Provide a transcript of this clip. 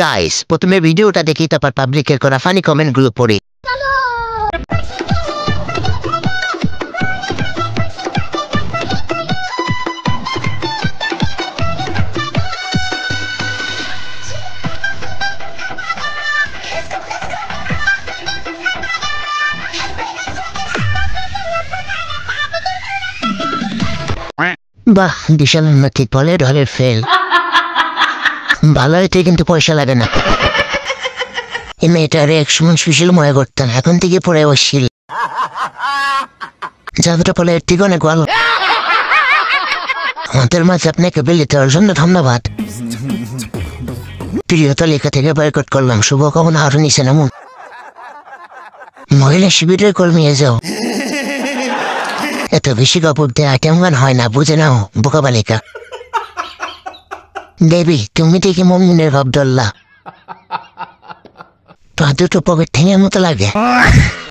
Guys প্রথমে ভিডিওটা দেখি তারপর পাবলিকের করা ফানি কমেন্টগুলো পড়ি। বাহ, বিশাল উন্নতি, বলে ঢলের ফেল। ভালো হইতে কিন্তু পয়সা লাগে না। এই মেয়েটার এক সময় সুশীল মনে করতাম, এখন থেকে পড়ে অশ্লীল। যাত্রা ফলে এর থেকে অনেক ভালো। আমাদের মাঝে আপনাকে বেলে দেওয়ার জন্য ধন্যবাদ। প্রিয় তালিকা থেকে বয়কট করলাম, শুভ কখনো আরো নিচে নামুন। মহিলা শিবিরের কর্মীয়ে যাও। এত বেশি কাপড় দেয়া কেমন হয় না, বুঝে নাও বোকা বালিকা। দেবী তুমি দেখি মমিনের ভাব ধরলা, পা দুটো পকেট ঠেঙের মতো লাগে।